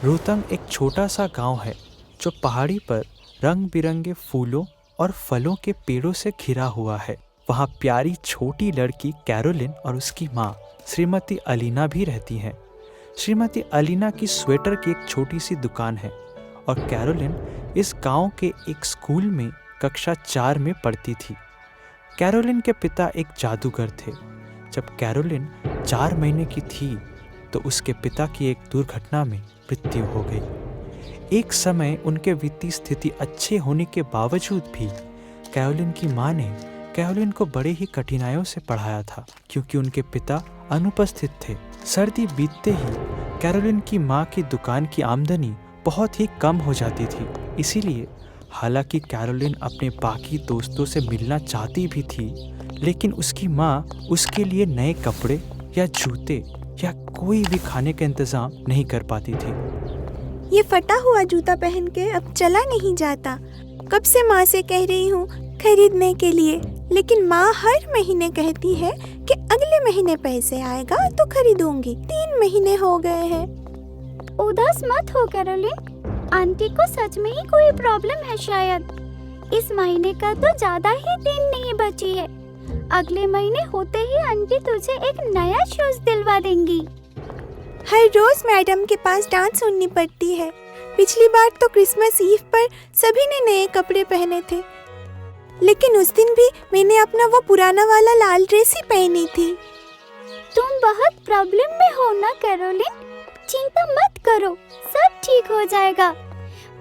रोहतांग एक छोटा सा गांव है जो पहाड़ी पर रंग बिरंगे फूलों और फलों के पेड़ों से घिरा हुआ है। वहाँ प्यारी छोटी लड़की कैरोलिन और उसकी माँ श्रीमती अलीना भी रहती हैं। श्रीमती अलीना की स्वेटर की एक छोटी सी दुकान है और कैरोलिन इस गांव के एक स्कूल में कक्षा 4 में पढ़ती थी। कैरोलिन के पिता एक जादूगर थे। जब कैरोलिन 4 महीने की थी तो उसके पिता की एक दुर्घटना में मृत्यु हो गई। एक समय उनके वित्तीय स्थिति अच्छे होने के बावजूद भी कैरोलिन की माँ ने कैरोलिन को बड़े ही कठिनाइयों से पढ़ाया था क्योंकि उनके पिता अनुपस्थित थे। सर्दी बीतते ही कैरोलिन की माँ की दुकान की आमदनी बहुत ही कम हो जाती थी। इसीलिए हालांकि कैरोलिन अपने बाकी दोस्तों से मिलना चाहती भी थी, लेकिन उसकी माँ उसके लिए नए कपड़े या जूते या कोई भी खाने का इंतजाम नहीं कर पाती थी। ये फटा हुआ जूता पहन के अब चला नहीं जाता। कब से माँ से कह रही हूँ खरीदने के लिए, लेकिन माँ हर महीने कहती है कि अगले महीने पैसे आएगा तो खरीदूंगी। 3 महीने हो गए हैं। उदास मत हो कैरोलिन, आंटी को सच में ही कोई प्रॉब्लम है शायद। इस महीने का तो ज्यादा ही दिन नहीं बची है। अगले महीने होते ही आंटी तुझे एक नया शूज दिलवा देंगी। हर रोज मैडम के पास डांस सुननी पड़ती है। पिछली बार तो क्रिसमस ईव पर सभी ने नए कपड़े पहने थे, लेकिन उस दिन भी मैंने अपना वो पुराना वाला लाल ड्रेस ही पहनी थी। तुम बहुत प्रॉब्लम में हो ना कैरोलिन, चिंता मत करो, सब ठीक हो जाएगा।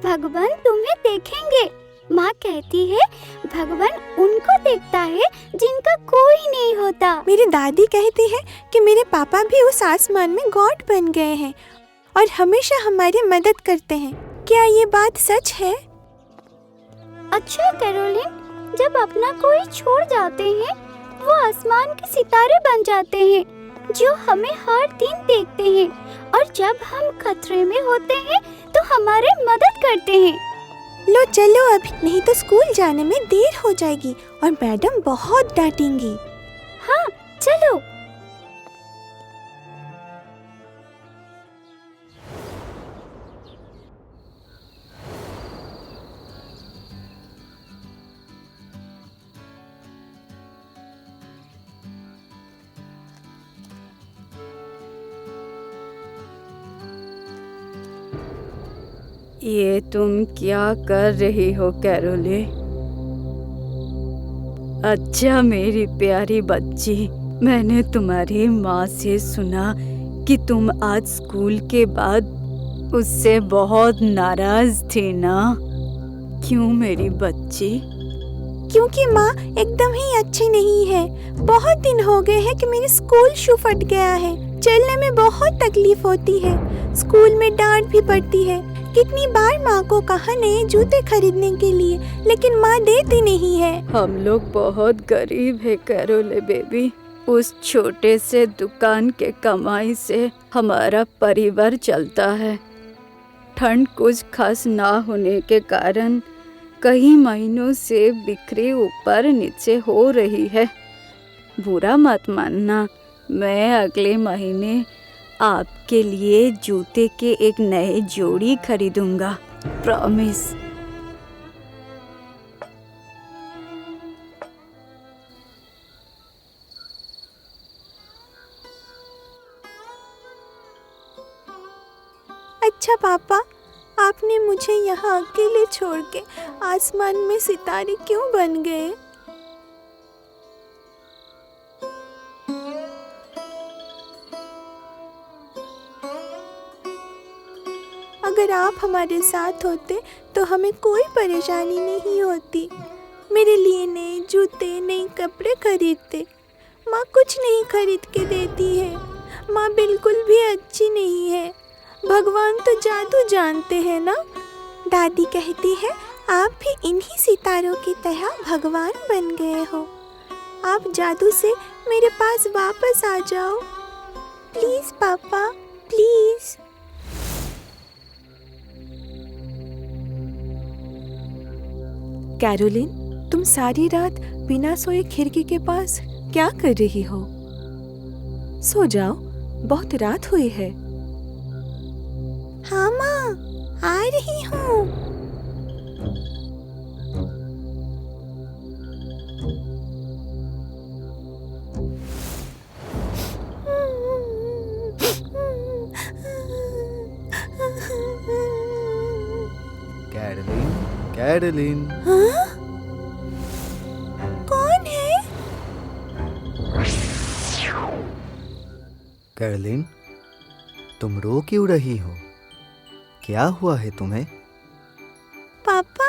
भगवान तुम्हें देखेंगे। माँ कहती है भगवान उनको देखता है जिनका कोई नहीं होता। मेरी दादी कहती है कि मेरे पापा भी उस आसमान में गॉड बन गए हैं और हमेशा हमारी मदद करते हैं। क्या ये बात सच है? अच्छा कैरोलिन, जब अपना कोई छोड़ जाते हैं वो आसमान के सितारे बन जाते हैं जो हमें हर दिन देखते हैं, और जब हम खतरे में होते हैं तो हमारे मदद करते हैं। लो चलो अभी, नहीं तो स्कूल जाने में देर हो जाएगी और मैडम बहुत डांटेंगी। हाँ चलो। ये तुम क्या कर रही हो कैरोले? अच्छा मेरी प्यारी बच्ची, मैंने तुम्हारी माँ से सुना कि तुम आज स्कूल के बाद उससे बहुत नाराज थी ना? क्यों मेरी बच्ची? क्योंकि माँ एकदम ही अच्छी नहीं है। बहुत दिन हो गए हैं कि मेरे स्कूल शू फट गया है। चलने में बहुत तकलीफ होती है। स्कूल में डांट भी पड़ती है। कितनी बार माँ को कहा नए जूते खरीदने के लिए, लेकिन माँ देती नहीं है। हम लोग बहुत गरीब है कैरोले बेबी। उस छोटे से दुकान के कमाई से हमारा परिवार चलता है। ठंड कुछ खास ना होने के कारण कई महीनों से बिक्री ऊपर नीचे हो रही है। बुरा मत मानना, मैं अगले महीने आपके लिए जूते के एक नए जोड़ी खरीदूंगा, प्रॉमिस। अच्छा पापा, आपने मुझे यहाँ अकेले छोड़ के आसमान में सितारे क्यों बन गए? अगर आप हमारे साथ होते तो हमें कोई परेशानी नहीं होती। मेरे लिए नए जूते, नए कपड़े खरीदते। माँ कुछ नहीं खरीद के देती है। माँ बिल्कुल भी अच्छी नहीं है। भगवान तो जादू जानते हैं ना। दादी कहती है आप भी इन्हीं सितारों की तरह भगवान बन गए हो। आप जादू से मेरे पास वापस आ जाओ, प्लीज पापा, प्लीज। कैरोलिन, तुम सारी रात बिना सोए खिड़की के पास क्या कर रही हो? सो जाओ, बहुत रात हुई है। हाँ माँ, आ रही हूँ। कैरोलिन, कैरोलिन, हाँ? कौन है? कैरोलिन, तुम रो क्यों रही हो? क्या हुआ है तुम्हें? पापा,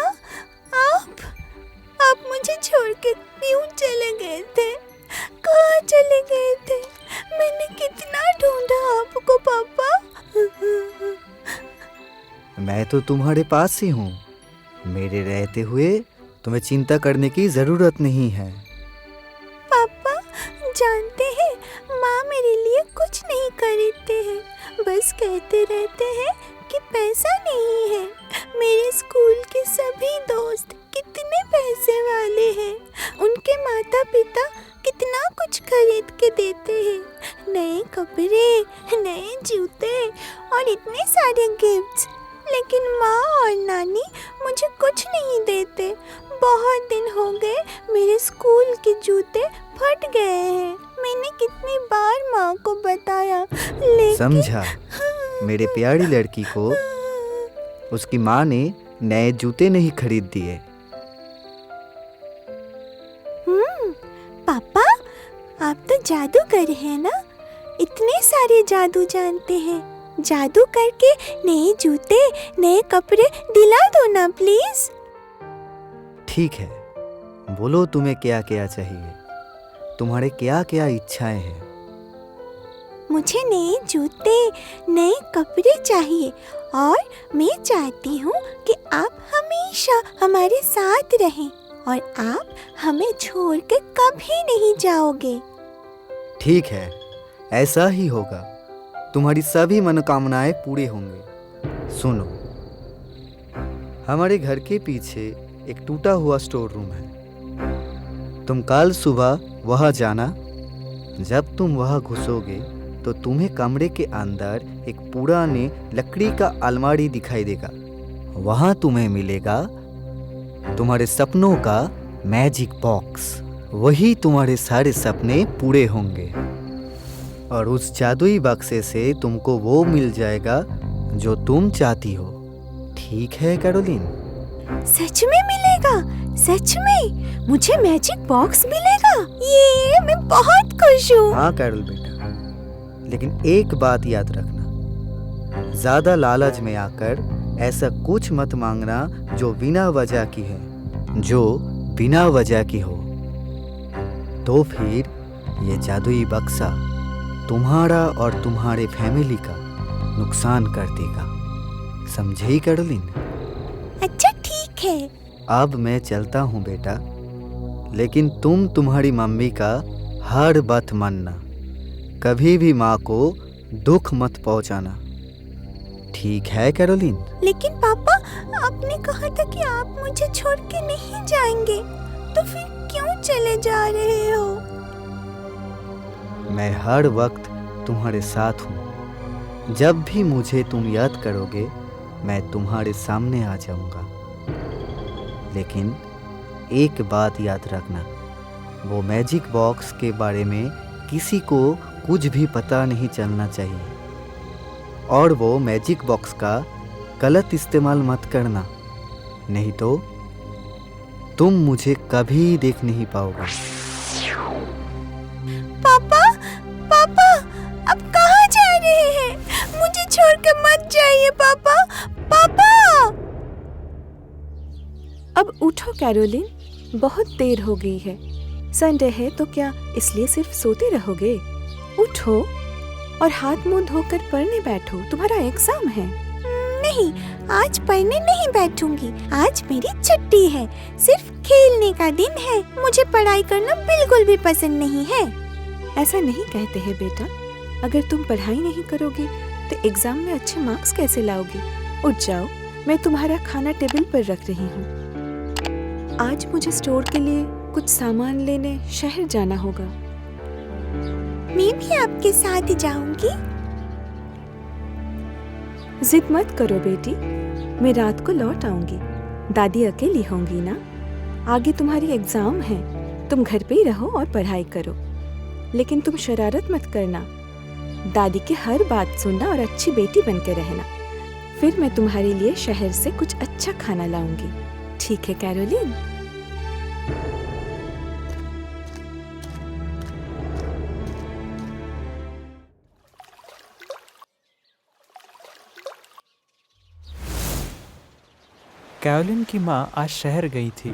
आप मुझे छोड़ के क्यों चले गए थे? कहाँ चले गए थे? मैंने कितना ढूंढा आपको पापा। मैं तो तुम्हारे पास ही हूँ। मेरे रहते हुए तुम्हें चिंता करने की जरूरत नहीं है। पापा, जानते हैं माँ मेरे लिए कुछ नहीं खरीदते हैं, बस कहते रहते हैं कि पैसा नहीं है। मेरे स्कूल के सभी दोस्त कितने पैसे वाले हैं, उनके माता पिता कितना कुछ खरीद के देते हैं, नए कपड़े, नए जूते और इतने सारे गिफ्ट्स। लेकिन माँ और नानी मुझे कुछ नहीं देते। बहुत दिन हो गए मेरे स्कूल के जूते फट गए हैं। मैंने कितनी बार माँ को बताया, लेकिन समझा। मेरे प्यारी लड़की को उसकी माँ ने नए जूते नहीं खरीद दिए। पापा, आप तो जादूगर हैं ना? इतने सारे जादू जानते हैं। जादू करके नए जूते, नए कपड़े दिला दो ना प्लीज। ठीक है, बोलो तुम्हें क्या क्या चाहिए, तुम्हारे क्या क्या इच्छाएं हैं। मुझे नए जूते, नए कपड़े चाहिए और मैं चाहती हूँ कि आप हमेशा हमारे साथ रहें और आप हमें छोड़ के कभी नहीं जाओगे। ठीक है, ऐसा ही होगा। तुम्हारी सभी मनोकामनाएं पूरी होंगी। सुनो, हमारे घर के पीछे एक टूटा हुआ स्टोर रूम है। तुम कल सुबह वहाँ जाना। जब तुम वहाँ घुसोगे तो तुम्हें कमरे के अंदर एक पुराने लकड़ी का अलमारी दिखाई देगा। वहाँ तुम्हें मिलेगा तुम्हारे सपनों का मैजिक बॉक्स। वही तुम्हारे सारे सपने पूरे होंगे और उस जादुई बक्से से तुमको वो मिल जाएगा जो तुम चाहती हो। ठीक है कैरोलिन? सच में मिलेगा? सच में मुझे मैजिक बॉक्स मिलेगा? ये मैं बहुत खुश हूँ। हाँ कैरोल बेटा, लेकिन एक बात याद रखना, ज्यादा लालच में आकर ऐसा कुछ मत मांगना जो बिना वजह की है, जो बिना वजह की हो। तो फिर ये जादुई बक्सा तुम्हारा और तुम्हारे फैमिली का नुकसान कर देगा। समझी कैरोलिन? अच्छा ठीक है। अब मैं चलता हूँ बेटा, लेकिन तुम तुम्हारी मम्मी का हर बात मानना। कभी भी माँ को दुख मत पहुँचाना। ठीक है कैरोलिन? लेकिन पापा, आपने कहा था कि आप मुझे छोड़ के नहीं जाएंगे, तो फिर क्यों चले जा रहे हो? मैं हर वक्त तुम्हारे साथ हूँ। जब भी मुझे तुम याद करोगे मैं तुम्हारे सामने आ जाऊँगा। लेकिन एक बात याद रखना, वो मैजिक बॉक्स के बारे में किसी को कुछ भी पता नहीं चलना चाहिए और वो मैजिक बॉक्स का गलत इस्तेमाल मत करना, नहीं तो तुम मुझे कभी देख नहीं पाओगे। पापा, पापा, अब कहाँ जा रहे हैं? मुझे छोड़ के मत जाइए पापा। पापा! अब उठो कैरोलिन, बहुत देर हो गई है। संडे है तो क्या इसलिए सिर्फ सोते रहोगे? उठो और हाथ मुंह धोकर पढ़ने बैठो, तुम्हारा एग्जाम है। नहीं, आज पढ़ने नहीं बैठूंगी। आज मेरी छुट्टी है, सिर्फ खेलने का दिन है। मुझे पढ़ाई करना बिल्कुल भी पसंद नहीं है। ऐसा नहीं कहते हैं बेटा, अगर तुम पढ़ाई नहीं करोगे तो एग्जाम में अच्छे मार्क्स कैसे लाओगे? उठ जाओ, मैं तुम्हारा खाना टेबल पर रख रही हूँ। आज मुझे स्टोर के लिए कुछ सामान लेने शहर जाना होगा। मैं भी आपके साथ जाऊंगी। जिद मत करो बेटी, मैं रात को लौट आऊंगी। दादी अकेली होंगी ना। आगे तुम्हारी एग्जाम है, तुम घर पे ही रहो और पढ़ाई करो। लेकिन तुम शरारत मत करना, दादी की हर बात सुनना और अच्छी बेटी बन के रहना। फिर मैं तुम्हारे लिए शहर से कुछ अच्छा खाना लाऊंगी। ठीक है कैरोलिन? कैरोलिन की माँ आज शहर गई थी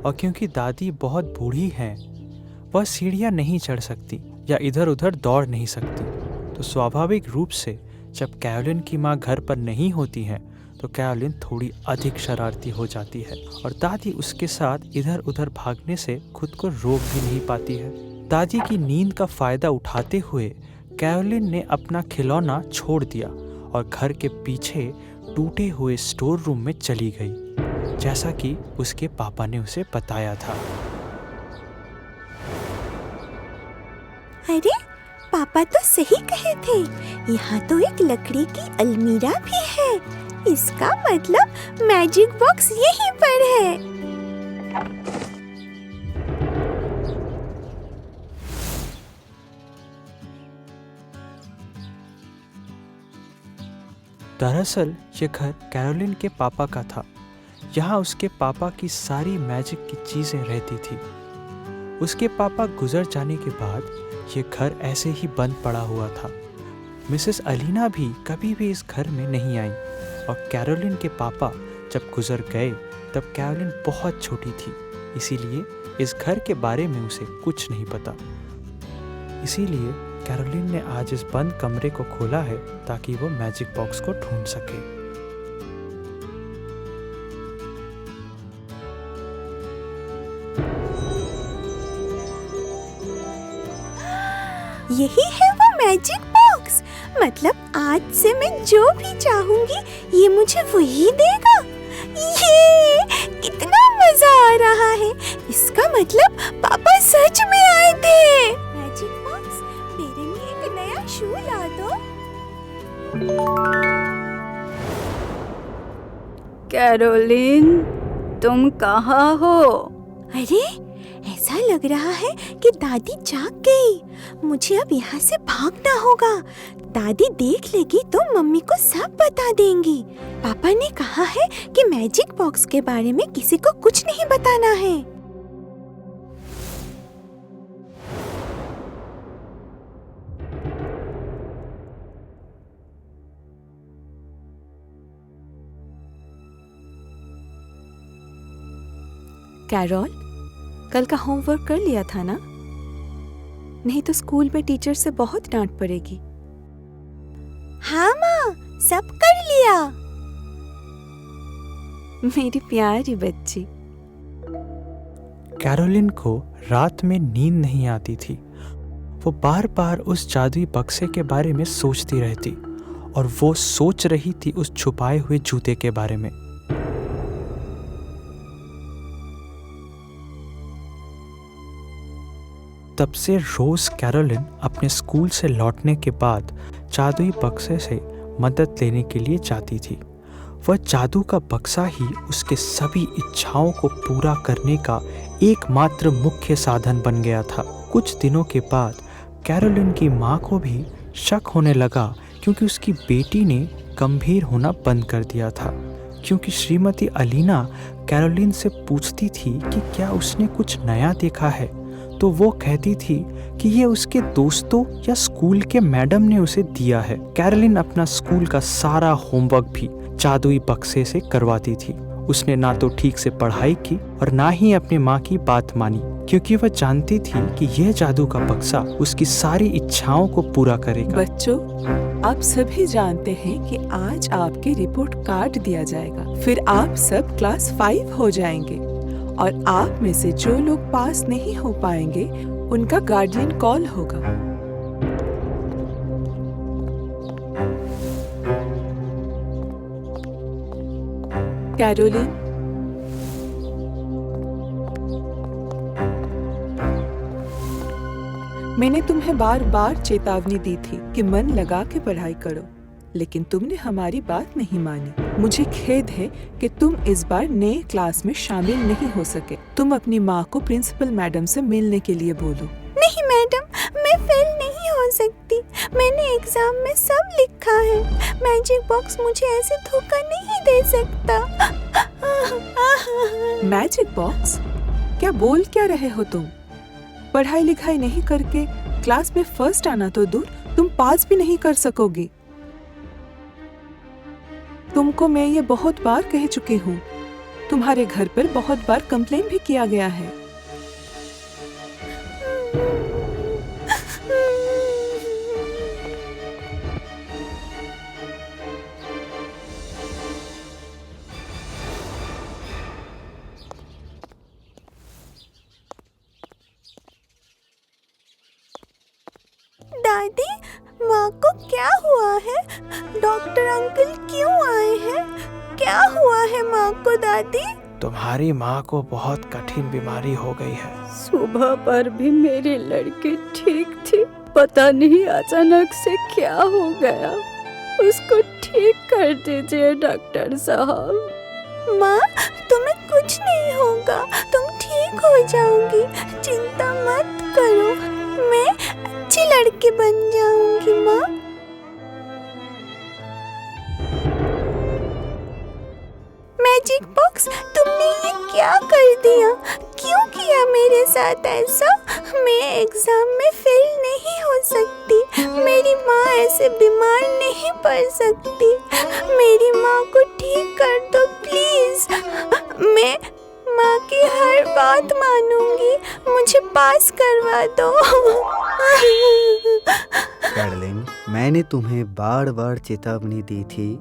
और क्योंकि दादी बहुत बूढ़ी हैं, वह सीढ़ियाँ नहीं चढ़ सकती या इधर उधर दौड़ नहीं सकती। तो स्वाभाविक रूप से जब कैरोलिन की माँ घर पर नहीं होती हैं तो कैरोलिन थोड़ी अधिक शरारती हो जाती है और दादी उसके साथ इधर उधर भागने से खुद को रोक भी नहीं पाती है। दादी की नींद का फायदा उठाते हुए कैरोलिन ने अपना खिलौना छोड़ दिया और घर के पीछे टूटे हुए स्टोर रूम में चली गई, जैसा कि उसके पापा ने उसे बताया था। अरे पापा तो सही कहे थे, यहाँ तो एक लकड़ी की अलमीरा भी है। इसका मतलब मैजिक बॉक्स यहीं पर है। दरअसल ये घर कैरोलिन के पापा का था। यहाँ उसके पापा की सारी मैजिक की चीजें रहती थी। उसके पापा गुजर जाने के बाद ये घर ऐसे ही बंद पड़ा हुआ था। मिसेस अलीना भी कभी भी इस घर में नहीं आई और कैरोलिन के पापा जब गुजर गए तब कैरोलिन बहुत छोटी थी, इसीलिए इस घर के बारे में उसे कुछ नहीं पता। इसीलिए कैरोलिन ने आज इस बंद कमरे को खोला है ताकि वो मैजिक बॉक्स को ढूंढ सके। यही है वो मैजिक बॉक्स। मतलब आज से मैं जो भी चाहूंगी ये मुझे वही देगा। ये कितना मजा आ रहा है। इसका मतलब पापा सच में आए थे। मैजिक बॉक्स, मेरे लिए एक नया शू ला दो। कैरोलिन, तुम कहाँ हो? अरे ऐसा लग रहा है कि दादी जाग गई। मुझे अब यहाँ से भागना होगा। दादी देख लेगी तो मम्मी को सब बता देंगी। पापा ने कहा है कि मैजिक बॉक्स के बारे में किसी को कुछ नहीं बताना है। कैरोल, कल का होमवर्क कर लिया था ना? नहीं तो स्कूल में टीचर से बहुत डांट पड़ेगी। हाँ माँ, सब कर लिया। मेरी प्यारी बच्ची। कैरोलिन को रात में नींद नहीं आती थी। वो बार बार उस जादुई बक्से के बारे में सोचती रहती और वो सोच रही थी उस छुपाए हुए जूते के बारे में। तब से रोज कैरोलिन अपने स्कूल से लौटने के बाद जादुई बक्से से मदद लेने के लिए जाती थी। वह जादू का बक्सा ही उसके सभी इच्छाओं को पूरा करने का एकमात्र मुख्य साधन बन गया था। कुछ दिनों के बाद कैरोलिन की माँ को भी शक होने लगा क्योंकि उसकी बेटी ने गंभीर होना बंद कर दिया था। क्योंकि श्रीमती अलीना कैरोलिन से पूछती थी कि क्या उसने कुछ नया देखा है, तो वो कहती थी कि ये उसके दोस्तों या स्कूल के मैडम ने उसे दिया है। कैरोलिन अपना स्कूल का सारा होमवर्क भी जादुई बक्से से करवाती थी। उसने ना तो ठीक से पढ़ाई की और ना ही अपनी माँ की बात मानी, क्योंकि वह जानती थी कि यह जादू का बक्सा उसकी सारी इच्छाओं को पूरा करेगा। बच्चों, आप सभी जानते हैं कि आज आपकी रिपोर्ट कार्ड दिया जाएगा। फिर आप सब क्लास 5 हो जाएंगे और आप में से जो लोग पास नहीं हो पाएंगे उनका गार्डियन कॉल होगा। कैरोलिन, मैंने तुम्हें बार बार चेतावनी दी थी कि मन लगा के पढ़ाई करो, लेकिन तुमने हमारी बात नहीं मानी। मुझे खेद है कि तुम इस बार नए क्लास में शामिल नहीं हो सके। तुम अपनी माँ को प्रिंसिपल मैडम से मिलने के लिए बोलो। नहीं मैडम, मैं फेल नहीं हो सकती। मैंने एग्जाम में सब लिखा है। मैजिक बॉक्स मुझे ऐसे धोखा नहीं दे सकता। Magic box? क्या बोल क्या रहे हो तुम? पढ़ाई लिखाई नहीं करके क्लास में फर्स्ट आना तो दूर, तुम पास भी नहीं कर सकोगी। तुमको मैं ये बहुत बार कह चुकी हूँ। तुम्हारे घर पर बहुत बार कंप्लेन भी किया गया है। दादी, माँ को क्या हुआ है? डॉक्टर अंकल क्यों आए हैं? क्या हुआ है माँ को दादी? तुम्हारी माँ को बहुत कठिन बीमारी हो गई है। सुबह पर भी मेरी लड़की ठीक थी, पता नहीं अचानक से क्या हो गया। उसको ठीक कर दीजिए डॉक्टर साहब। माँ, तुम्हें कुछ नहीं होगा, तुम ठीक हो जाओगी। चिंता मत करो, मैं अच्छी लड़की बन जाऊंगी माँ। मैजिक बॉक्स, तुमने ये क्या कर दिया? क्यों किया मेरे साथ ऐसा? मैं एग्जाम में फेल नहीं हो सकती। मेरी माँ ऐसे बीमार नहीं पड़ सकती। मेरी माँ को ठीक कर दो प्लीज। मैं माँ की हर बात मानूंगी। मुझे पास करवा दो। कैरोलिन, मैंने तुम्हें बार बार चेतावनी दी थी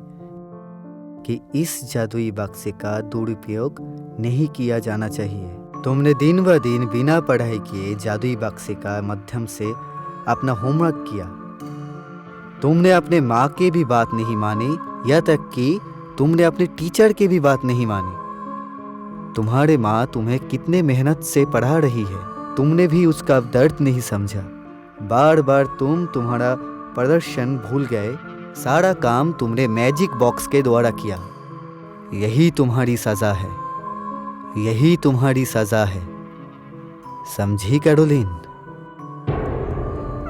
कि इस जादुई बक्से का दुरुपयोग नहीं किया जाना चाहिए। तुमने दिन ब दिन बिना पढ़ाई किए जादुई बक्से का माध्यम से अपना होमवर्क किया। तुमने अपने माँ की भी बात नहीं मानी, यहाँ तक कि तुमने अपने टीचर की भी बात नहीं मानी। तुम्हारे माँ तुम्हें कितने मेहनत से पढ़ा रही है, तुमने भी उसका दर्द नहीं समझा। बार बार तुम्हारा प्रदर्शन भूल गए। सारा काम तुमने मैजिक बॉक्स के द्वारा किया। यही तुम्हारी सजा है, यही तुम्हारी सजा है। समझी कैरोलिन?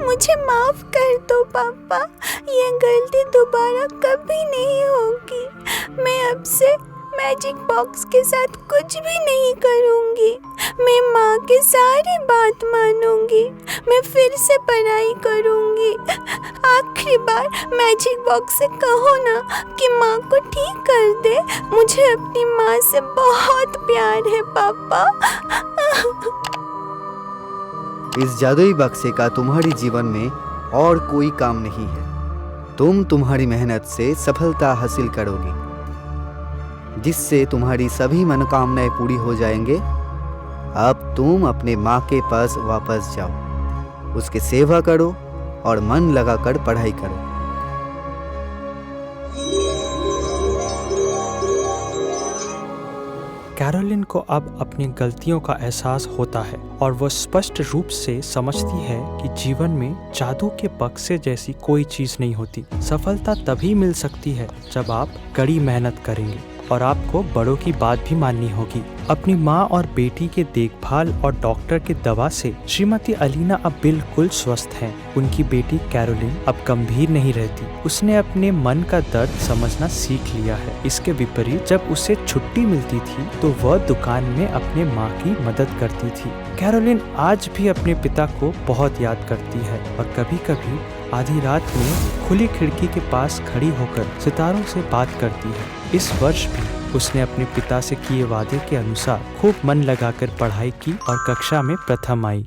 मुझे माफ कर दो पापा, ये गलती दोबारा कभी नहीं होगी। मैं अब से मैजिक बॉक्स के साथ कुछ भी नहीं करूंगी। मैं माँ की सारी बात मानूंगी। मैं फिर से पढ़ाई करूंगी। आखिरी बार मैजिक बॉक्स से कहो ना कि माँ को ठीक कर दे। मुझे अपनी माँ से बहुत प्यार है पापा। इस जादुई बक्से का तुम्हारी जीवन में और कोई काम नहीं है। तुम तुम्हारी मेहनत से सफलता हासिल करोगी, जिससे तुम्हारी सभी मनोकामनाएं पूरी हो जाएंगे। अब तुम अपने माँ के पास वापस जाओ, उसकी सेवा करो और मन लगाकर पढ़ाई करो। कैरोलिन को अब अपनी गलतियों का एहसास होता है और वह स्पष्ट रूप से समझती है कि जीवन में जादू के बक्से जैसी कोई चीज नहीं होती। सफलता तभी मिल सकती है जब आप कड़ी मेहनत करेंगे और आपको बड़ों की बात भी माननी होगी। अपनी माँ और बेटी के देखभाल और डॉक्टर की दवा से श्रीमती अलीना अब बिल्कुल स्वस्थ हैं। उनकी बेटी कैरोलिन अब गंभीर नहीं रहती। उसने अपने मन का दर्द समझना सीख लिया है। इसके विपरीत जब उसे छुट्टी मिलती थी तो वह दुकान में अपने माँ की मदद करती थी। कैरोलिन आज भी अपने पिता को बहुत याद करती है और कभी कभी आधी रात में खुली खिड़की के पास खड़ी होकर सितारों से बात करती है। इस वर्ष भी उसने अपने पिता से किए वादे के अनुसार खूब मन लगाकर पढ़ाई की और कक्षा में प्रथम आई।